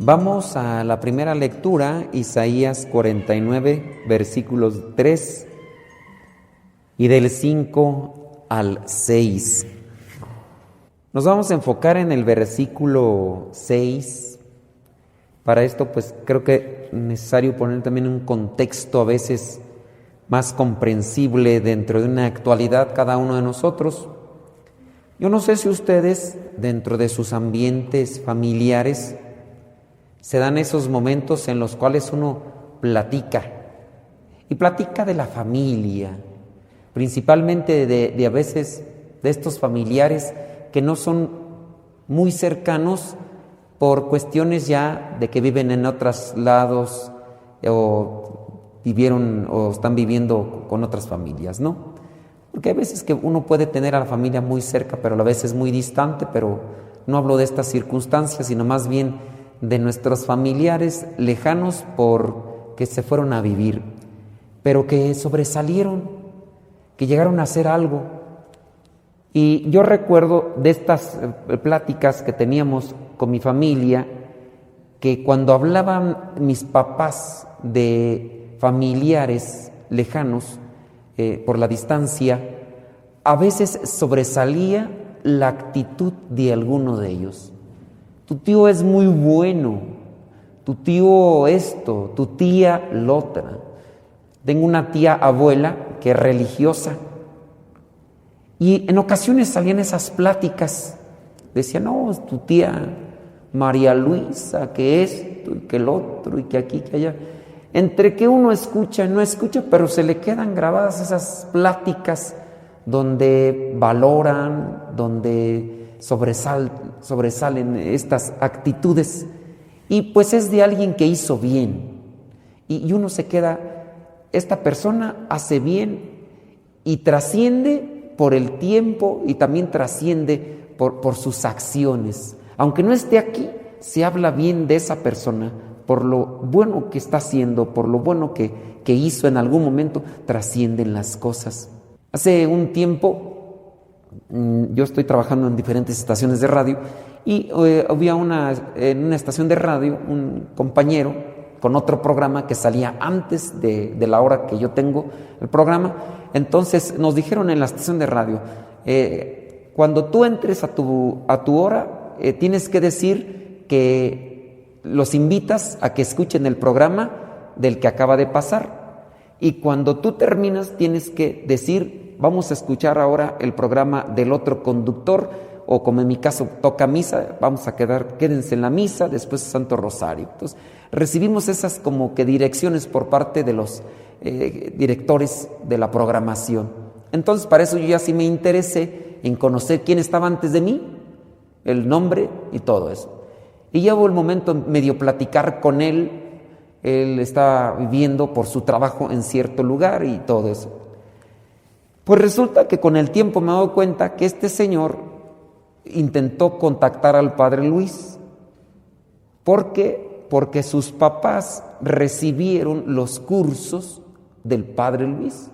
Vamos a la primera lectura, Isaías 49, versículos 3 y del 5 al 6. Nos vamos a enfocar en el versículo 6. Para esto, pues creo que es necesario poner también un contexto a veces más comprensible dentro de una actualidad cada uno de nosotros. Yo no sé si ustedes, dentro de sus ambientes familiares, se dan esos momentos en los cuales uno platica, y platica de la familia, principalmente de a veces de estos familiares que no son muy cercanos por cuestiones ya de que viven en otros lados o vivieron o están viviendo con otras familias, ¿no? Porque hay veces que uno puede tener a la familia muy cerca, pero a la vez es muy distante, pero no hablo de estas circunstancias, sino más bien de nuestros familiares lejanos porque se fueron a vivir, pero que sobresalieron, que llegaron a hacer algo. Y yo recuerdo de estas pláticas que teníamos con mi familia, que cuando hablaban mis papás de familiares lejanos por la distancia, a veces sobresalía la actitud de alguno de ellos. Tu tío es muy bueno, tu tío esto, tu tía lo otra. Tengo una tía abuela que es religiosa y en ocasiones salían esas pláticas. Decía, no, es tu tía María Luisa, que esto y que el otro y que aquí, que allá. Entre que uno escucha y no escucha, pero se le quedan grabadas esas pláticas donde valoran, donde sobresalen estas actitudes, y pues es de alguien que hizo bien, y uno se queda, esta persona hace bien y trasciende por el tiempo y también trasciende por sus acciones. Aunque no esté aquí, se habla bien de esa persona por lo bueno que está haciendo, por lo bueno que hizo en algún momento, trascienden las cosas. Hace un tiempo yo estoy trabajando en diferentes estaciones de radio y había en una estación de radio un compañero con otro programa que salía antes de la hora que yo tengo el programa. Entonces nos dijeron en la estación de radio, cuando tú entres a tu hora, tienes que decir que los invitas a que escuchen el programa del que acaba de pasar, y cuando tú terminas tienes que decir, vamos a escuchar ahora el programa del otro conductor, o como en mi caso toca misa, quédense en la misa, después Santo Rosario. Entonces recibimos esas como que direcciones por parte de los directores de la programación. Entonces para eso yo ya sí me interesé en conocer quién estaba antes de mí, el nombre y todo eso. Y ya hubo el momento medio platicar con él. Él estaba viviendo por su trabajo en cierto lugar y todo eso. Pues resulta que con el tiempo me he dado cuenta que este señor intentó contactar al padre Luis. ¿Por qué? Porque sus papás recibieron los cursos del padre Luis,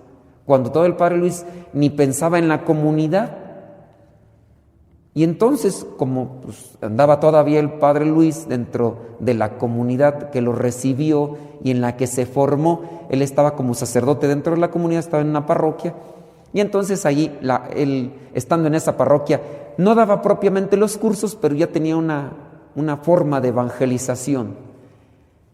cuando todo el padre Luis ni pensaba en la comunidad. Y entonces, como pues, andaba todavía el padre Luis dentro de la comunidad que lo recibió y en la que se formó, él estaba como sacerdote dentro de la comunidad, estaba en una parroquia. Y entonces allí, él estando en esa parroquia, no daba propiamente los cursos, pero ya tenía una forma de evangelización.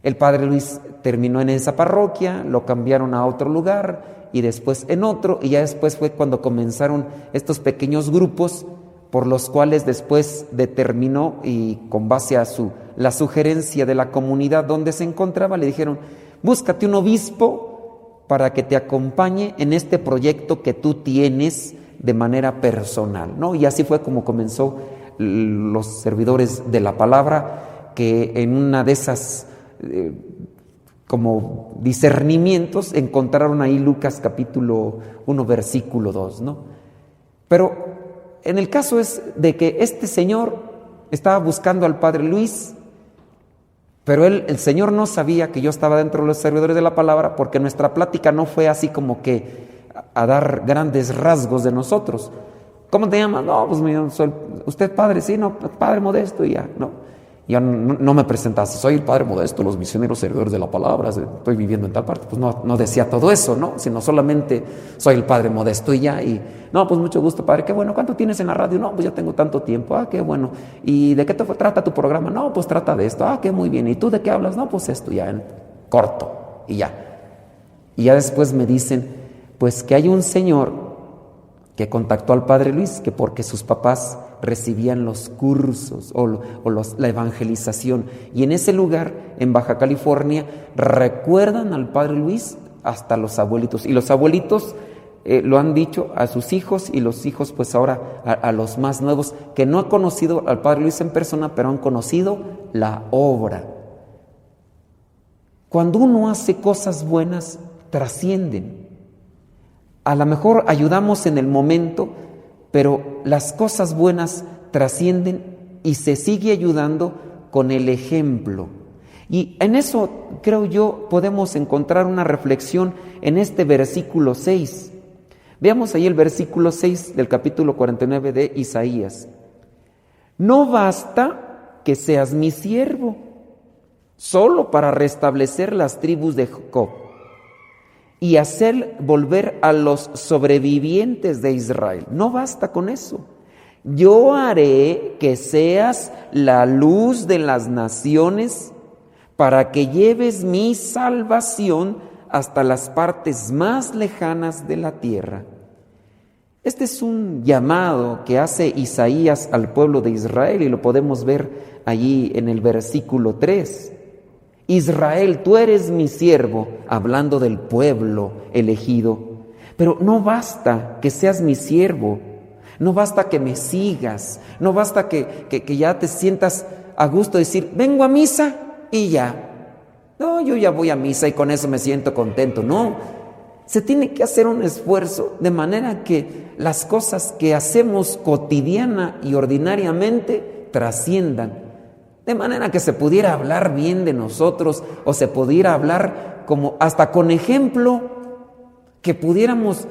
El padre Luis terminó en esa parroquia, lo cambiaron a otro lugar y después en otro, y ya después fue cuando comenzaron estos pequeños grupos por los cuales después determinó, y con base a la sugerencia de la comunidad donde se encontraba, le dijeron, búscate un obispo para que te acompañe en este proyecto que tú tienes de manera personal, ¿no? Y así fue como comenzó los servidores de la palabra, que en una de esas como discernimientos encontraron ahí Lucas capítulo 1 versículo 2, ¿no? Pero en el caso es de que este señor estaba buscando al padre Luis, pero el Señor no sabía que yo estaba dentro de los servidores de la palabra, porque nuestra plática no fue así como que a dar grandes rasgos de nosotros. ¿Cómo te llamas? No, pues soy usted padre, sí, no, padre Modesto, y ya, ¿no? Ya no me presentaste, soy el Padre Modesto, los misioneros servidores de la palabra, estoy viviendo en tal parte. Pues no decía todo eso, ¿no? Sino solamente soy el Padre Modesto y ya. Y no, pues mucho gusto, Padre, qué bueno. ¿Cuánto tienes en la radio? No, pues ya tengo tanto tiempo. Ah, qué bueno. ¿Y de qué trata tu programa? No, pues trata de esto. Ah, qué muy bien. ¿Y tú de qué hablas? No, pues esto, ya en corto y ya. Y ya después me dicen, pues que hay un señor que contactó al Padre Luis, que porque sus papás recibían los cursos la evangelización. Y en ese lugar, en Baja California, recuerdan al Padre Luis hasta los abuelitos. Y los abuelitos lo han dicho a sus hijos, y los hijos pues ahora a los más nuevos, que no han conocido al Padre Luis en persona, pero han conocido la obra. Cuando uno hace cosas buenas, trascienden. A lo mejor ayudamos en el momento, pero las cosas buenas trascienden y se sigue ayudando con el ejemplo. Y en eso, creo yo, podemos encontrar una reflexión en este versículo 6. Veamos ahí el versículo 6 del capítulo 49 de Isaías. No basta que seas mi siervo, solo para restablecer las tribus de Jacob y hacer volver a los sobrevivientes de Israel. No basta con eso. Yo haré que seas la luz de las naciones para que lleves mi salvación hasta las partes más lejanas de la tierra. Este es un llamado que hace Isaías al pueblo de Israel y lo podemos ver allí en el versículo 3. Israel, tú eres mi siervo, hablando del pueblo elegido. Pero no basta que seas mi siervo, no basta que me sigas, no basta que ya te sientas a gusto de decir, vengo a misa y ya. No, yo ya voy a misa y con eso me siento contento. No, se tiene que hacer un esfuerzo de manera que las cosas que hacemos cotidiana y ordinariamente trasciendan. De manera que se pudiera hablar bien de nosotros o se pudiera hablar como hasta con ejemplo, que pudiéramos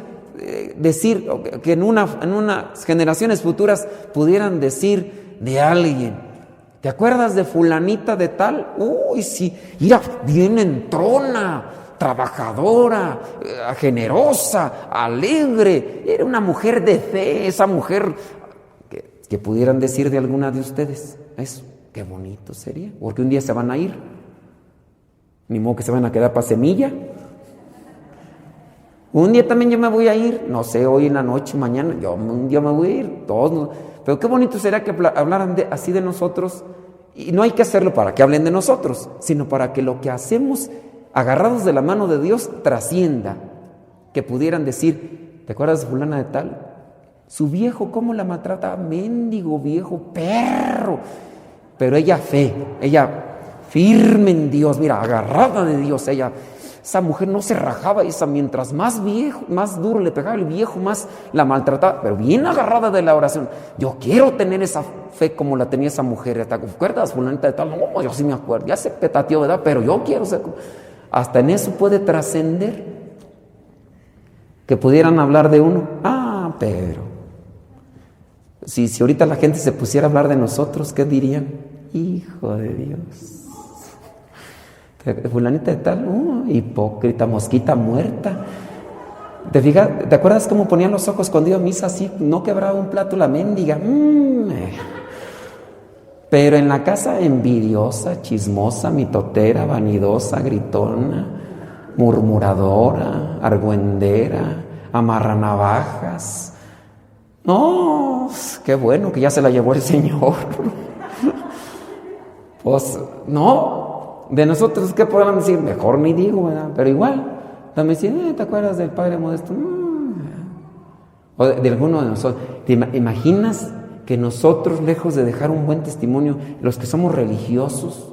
decir, que en unas generaciones futuras pudieran decir de alguien, ¿te acuerdas de fulanita de tal? Uy, sí, mira, bien entrona, trabajadora, generosa, alegre, era una mujer de fe, esa mujer, que pudieran decir de alguna de ustedes eso. Qué bonito sería, porque un día se van a ir, ni modo que se van a quedar para semilla. Un día también yo me voy a ir, no sé, hoy en la noche, mañana, un día me voy a ir, todos. Pero qué bonito sería que hablaran así de nosotros, y no hay que hacerlo para que hablen de nosotros, sino para que lo que hacemos, agarrados de la mano de Dios, trascienda. Que pudieran decir, ¿te acuerdas de fulana de tal? Su viejo, ¿cómo la maltrata? Mendigo viejo, perro. Pero ella firme en Dios, mira, agarrada de Dios, esa mujer no se rajaba, mientras más viejo, más duro le pegaba el viejo, más la maltrataba, pero bien agarrada de la oración. Yo quiero tener esa fe como la tenía esa mujer. ¿Te acuerdas, fulanita de tal? No, yo sí me acuerdo, ya se petateó, ¿verdad? Pero yo quiero ser. Hasta en eso puede trascender. Que pudieran hablar de uno. Pero si ahorita la gente se pusiera a hablar de nosotros, ¿qué dirían? Hijo de Dios, fulanita de tal, hipócrita, mosquita muerta. ¿Te acuerdas cómo ponía los ojos cuando iba a misa así? No quebraba un plato la mendiga. Pero en la casa envidiosa, chismosa, mitotera, vanidosa, gritona, murmuradora, argüendera, amarranavajas. No, qué bueno que ya se la llevó el Señor. Pues no, de nosotros, ¿qué podrán decir? Mejor ni digo, ¿verdad? Pero igual, también dicen, ¿te acuerdas del Padre Modesto? O de alguno de nosotros. ¿Te imaginas que nosotros, lejos de dejar un buen testimonio, los que somos religiosos,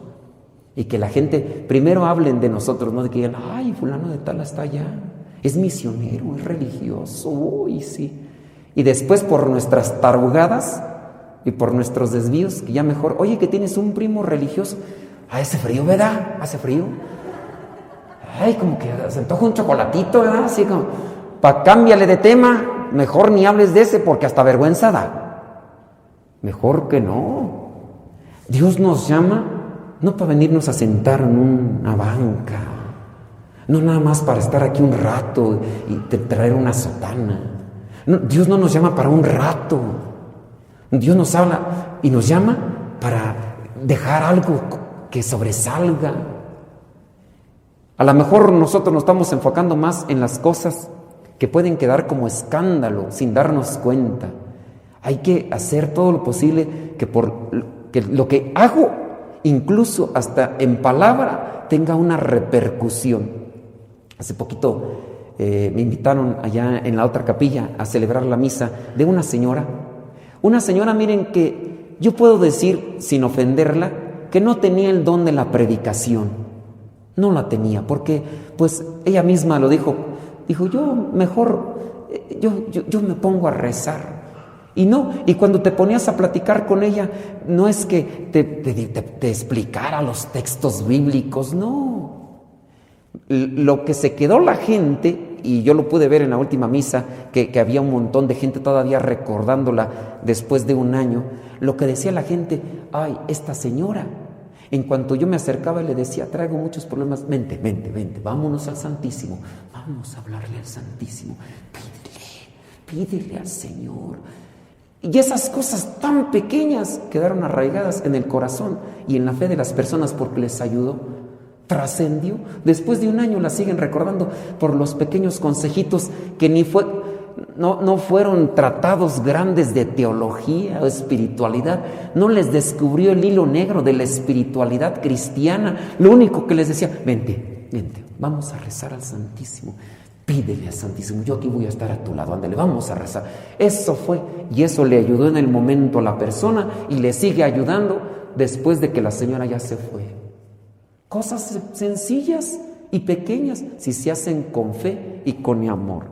y que la gente primero hablen de nosotros, no de que digan, ay, fulano de tal está allá, es misionero, es religioso, uy, sí. Y después por nuestras tarugadas y por nuestros desvíos, que ya mejor, oye, que tienes un primo religioso, hace frío, ¿verdad? Hace frío. Ay, como que se antoja un chocolatito, ¿verdad? Así como, cámbiale de tema, mejor ni hables de ese porque hasta vergüenza da. Mejor que no. Dios nos llama no para venirnos a sentar en una banca, no nada más para estar aquí un rato y traer una sotana. No, Dios no nos llama para un rato. Dios nos habla y nos llama para dejar algo que sobresalga. A lo mejor nosotros nos estamos enfocando más en las cosas que pueden quedar como escándalo sin darnos cuenta. Hay que hacer todo lo posible que lo que hago, incluso hasta en palabra, tenga una repercusión. Hace poquito me invitaron allá en la otra capilla a celebrar la misa de una señora. Una señora, miren, que yo puedo decir, sin ofenderla, que no tenía el don de la predicación. No la tenía, porque pues ella misma lo dijo. Dijo, yo mejor, yo me pongo a rezar. Y cuando te ponías a platicar con ella, no es que te explicara los textos bíblicos, no. Lo que se quedó la gente, y yo lo pude ver en la última misa, que había un montón de gente todavía recordándola después de un año, lo que decía la gente, ay, esta señora, en cuanto yo me acercaba y le decía, traigo muchos problemas, vente, vámonos al Santísimo, vamos a hablarle al Santísimo, pídele al Señor. Y esas cosas tan pequeñas quedaron arraigadas en el corazón y en la fe de las personas porque les ayudó, trascendió. Después de un año la siguen recordando por los pequeños consejitos que no fueron tratados grandes de teología o espiritualidad, no les descubrió el hilo negro de la espiritualidad cristiana. Lo único que les decía, vente, vamos a rezar al Santísimo, pídele al Santísimo, yo aquí voy a estar a tu lado, ándale, vamos a rezar. Eso fue, y eso le ayudó en el momento a la persona y le sigue ayudando después de que la señora ya se fue. Cosas sencillas y pequeñas si se hacen con fe y con amor.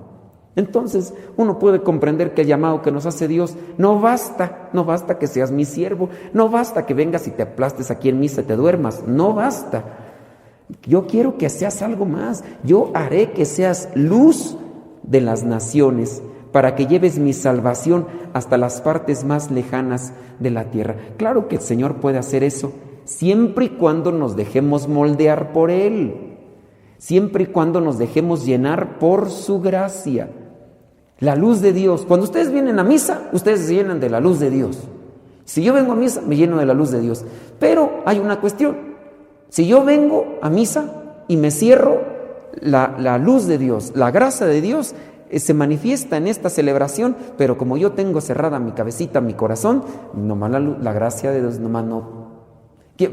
Entonces uno puede comprender que el llamado que nos hace Dios no basta que seas mi siervo, no basta que vengas y te aplastes aquí en misa y te duermas, no basta. Yo quiero que seas algo más, yo haré que seas luz de las naciones para que lleves mi salvación hasta las partes más lejanas de la tierra. Claro que el Señor puede hacer eso, siempre y cuando nos dejemos moldear por Él, siempre y cuando nos dejemos llenar por su gracia. La luz de Dios. Cuando ustedes vienen a misa, ustedes se llenan de la luz de Dios. Si yo vengo a misa, me lleno de la luz de Dios. Pero hay una cuestión. Si yo vengo a misa y me cierro, la luz de Dios, la gracia de Dios se manifiesta en esta celebración, pero como yo tengo cerrada mi cabecita, mi corazón, nomás la gracia de Dios nomás no.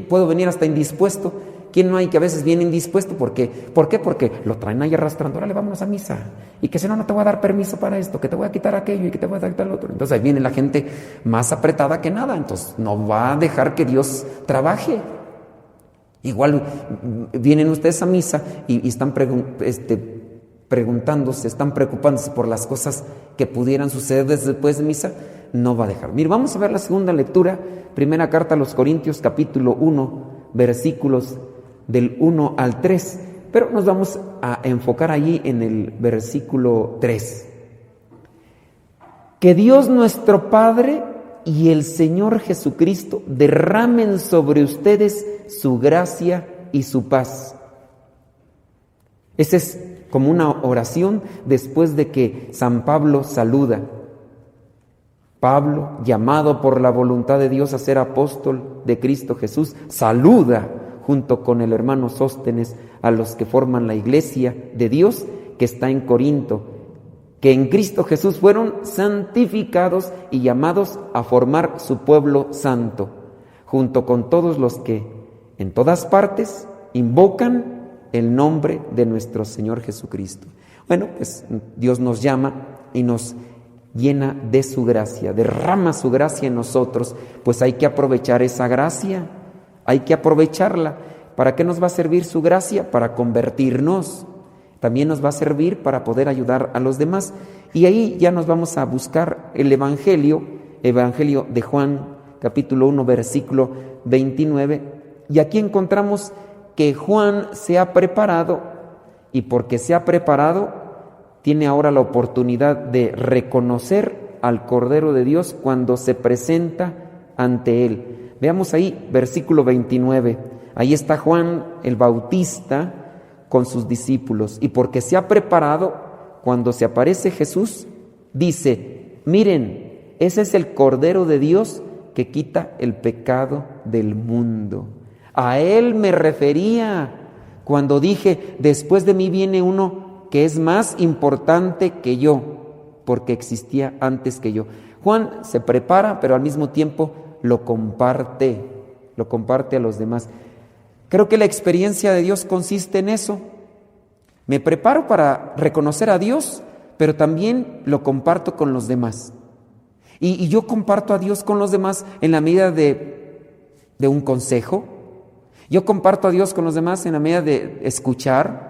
Puedo venir hasta indispuesto. ¿Quién no hay que a veces viene indispuesto? ¿Por qué? Porque lo traen ahí arrastrando. Órale, vámonos a misa. Y que si no te voy a dar permiso para esto, que te voy a quitar aquello y que te voy a dar tal otro. Entonces ahí viene la gente más apretada que nada. Entonces no va a dejar que Dios trabaje. Igual vienen ustedes a misa y están preguntándose, están preocupándose por las cosas que pudieran suceder después de misa. No va a dejar. Mira, vamos a ver la segunda lectura. Primera carta a los Corintios, capítulo 1, versículos del 1 al 3, pero nos vamos a enfocar allí en el versículo 3. Que Dios nuestro Padre y el Señor Jesucristo derramen sobre ustedes su gracia y su paz. Esa es como una oración después de que San Pablo saluda. Pablo, llamado por la voluntad de Dios a ser apóstol de Cristo Jesús, saluda junto con el hermano Sóstenes a los que forman la iglesia de Dios que está en Corinto, que en Cristo Jesús fueron santificados y llamados a formar su pueblo santo, junto con todos los que en todas partes invocan el nombre de nuestro Señor Jesucristo. Bueno, pues Dios nos llama y nos llena de su gracia, derrama su gracia en nosotros, pues hay que aprovechar esa gracia, hay que aprovecharla. ¿Para qué nos va a servir su gracia? Para convertirnos. También nos va a servir para poder ayudar a los demás. Y ahí ya nos vamos a buscar el Evangelio de Juan, capítulo 1, versículo 29. Y aquí encontramos que Juan se ha preparado, y porque se ha preparado, tiene ahora la oportunidad de reconocer al Cordero de Dios cuando se presenta ante Él. Veamos ahí, versículo 29. Ahí está Juan el Bautista con sus discípulos. Y porque se ha preparado, cuando se aparece Jesús, dice: miren, ese es el Cordero de Dios que quita el pecado del mundo. A Él me refería cuando dije: después de mí viene uno que es más importante que yo, porque existía antes que yo. Juan se prepara, pero al mismo tiempo lo comparte a los demás. Creo que la experiencia de Dios consiste en eso. Me preparo para reconocer a Dios, pero también lo comparto con los demás. Y yo comparto a Dios con los demás en la medida de un consejo. Yo comparto a Dios con los demás en la medida de escuchar.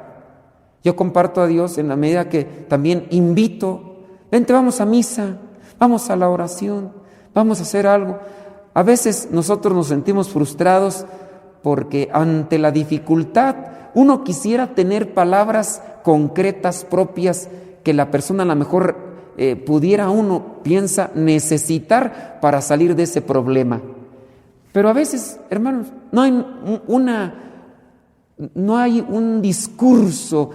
Yo comparto a Dios en la medida que también invito: vente, vamos a misa, vamos a la oración, vamos a hacer algo. A veces nosotros nos sentimos frustrados porque ante la dificultad uno quisiera tener palabras concretas propias que la persona a lo mejor piensa necesitar para salir de ese problema. Pero a veces, hermanos, no hay un discurso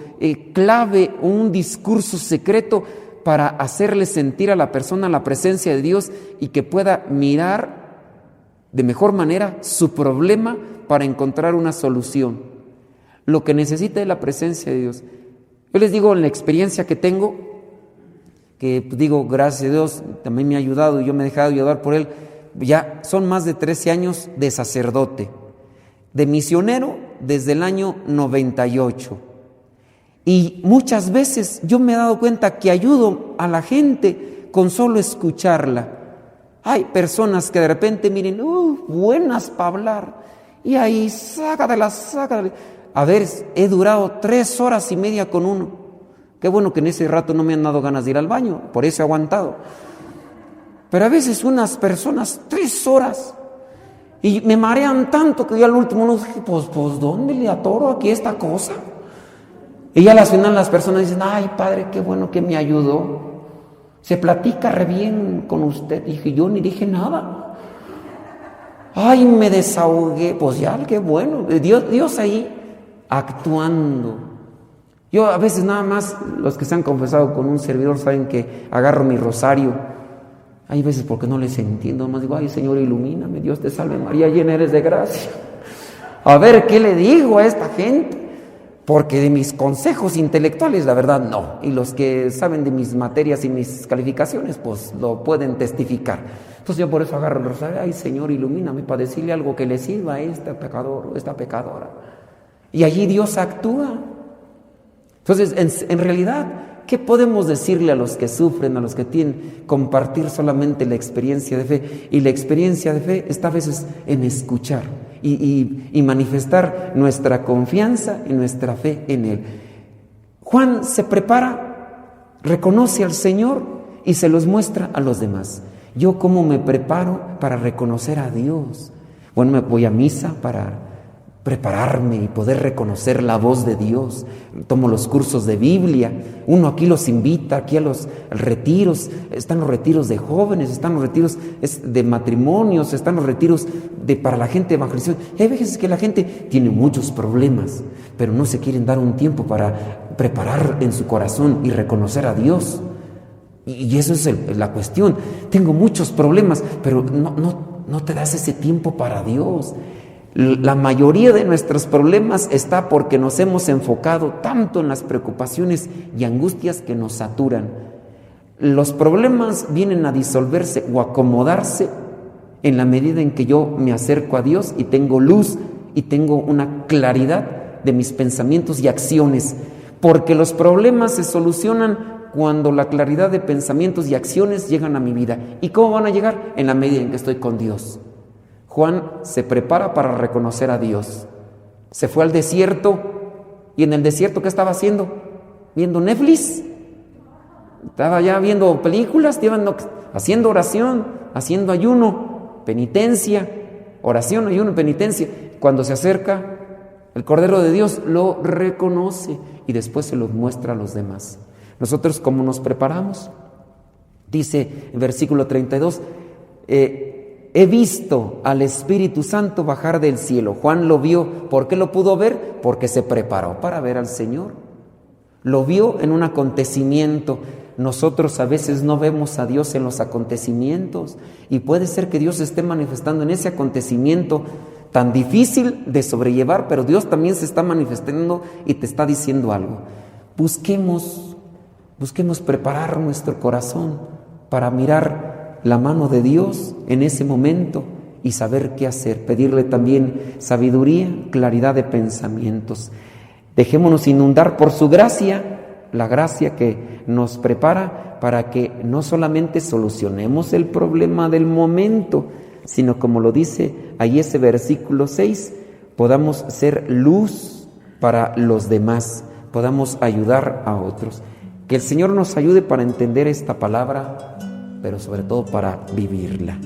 clave, un discurso secreto para hacerle sentir a la persona la presencia de Dios y que pueda mirar de mejor manera su problema para encontrar una solución. Lo que necesita es la presencia de Dios. Yo les digo, en la experiencia que tengo, que digo, gracias a Dios, también me ha ayudado y yo me he dejado ayudar por Él. Ya son más de 13 años de sacerdote, de misionero desde el año 98. Y muchas veces yo me he dado cuenta que ayudo a la gente con solo escucharla. Hay personas que de repente miren, buenas para hablar, y ahí sácatela. A ver, he durado 3 horas y media con uno. Qué bueno que en ese rato no me han dado ganas de ir al baño, por eso he aguantado. Pero a veces unas personas 3 horas y me marean tanto que yo al último no dije, pues ¿dónde le atoro aquí esta cosa? Y ya al final las personas dicen: ay, padre, qué bueno que me ayudó. Se platica re bien con usted. Dije, yo ni dije nada. Ay, me desahogué. Pues ya, qué bueno. Dios ahí actuando. Yo a veces nada más, los que se han confesado con un servidor saben que agarro mi rosario. Hay veces porque no les entiendo, nomás digo: ay, Señor, ilumíname, Dios te salve María, llena eres de gracia. A ver, ¿qué le digo a esta gente? Porque de mis consejos intelectuales, la verdad, no. Y los que saben de mis materias y mis calificaciones, pues lo pueden testificar. Entonces yo por eso agarro el rosario: ay, Señor, ilumíname para decirle algo que le sirva a este pecador o esta pecadora. Y allí Dios actúa. Entonces, en realidad, ¿qué podemos decirle a los que sufren, a los que tienen? Compartir solamente la experiencia de fe. Y la experiencia de fe está a veces en escuchar y manifestar nuestra confianza y nuestra fe en Él. Juan se prepara, reconoce al Señor y se los muestra a los demás. ¿Yo cómo me preparo para reconocer a Dios? Bueno, me voy a misa para prepararme y poder reconocer la voz de Dios. Tomo los cursos de Biblia. Uno aquí los invita, aquí a los retiros. Están los retiros de jóvenes, están los retiros de matrimonios, están los retiros para la gente evangelización. Y hay veces que la gente tiene muchos problemas, pero no se quieren dar un tiempo para preparar en su corazón y reconocer a Dios. Y eso es la cuestión. Tengo muchos problemas, pero no te das ese tiempo para Dios. La mayoría de nuestros problemas está porque nos hemos enfocado tanto en las preocupaciones y angustias que nos saturan. Los problemas vienen a disolverse o acomodarse en la medida en que yo me acerco a Dios y tengo luz y tengo una claridad de mis pensamientos y acciones. Porque los problemas se solucionan cuando la claridad de pensamientos y acciones llegan a mi vida. ¿Y cómo van a llegar? En la medida en que estoy con Dios. Juan se prepara para reconocer a Dios. Se fue al desierto y en el desierto, ¿qué estaba haciendo? Viendo Netflix. Estaba ya viendo películas, haciendo oración, haciendo ayuno, penitencia, oración, ayuno, penitencia. Cuando se acerca el Cordero de Dios, lo reconoce y después se lo muestra a los demás. Nosotros, ¿cómo nos preparamos? Dice en versículo 32, he visto al Espíritu Santo bajar del cielo. Juan lo vio. ¿Por qué lo pudo ver? Porque se preparó para ver al Señor. Lo vio en un acontecimiento. Nosotros a veces no vemos a Dios en los acontecimientos y puede ser que Dios se esté manifestando en ese acontecimiento tan difícil de sobrellevar, pero Dios también se está manifestando y te está diciendo algo. Busquemos preparar nuestro corazón para mirar la mano de Dios en ese momento y saber qué hacer, pedirle también sabiduría, claridad de pensamientos. Dejémonos inundar por su gracia, la gracia que nos prepara para que no solamente solucionemos el problema del momento, sino como lo dice ahí ese versículo 6, podamos ser luz para los demás, podamos ayudar a otros. Que el Señor nos ayude para entender esta palabra, pero sobre todo para vivirla.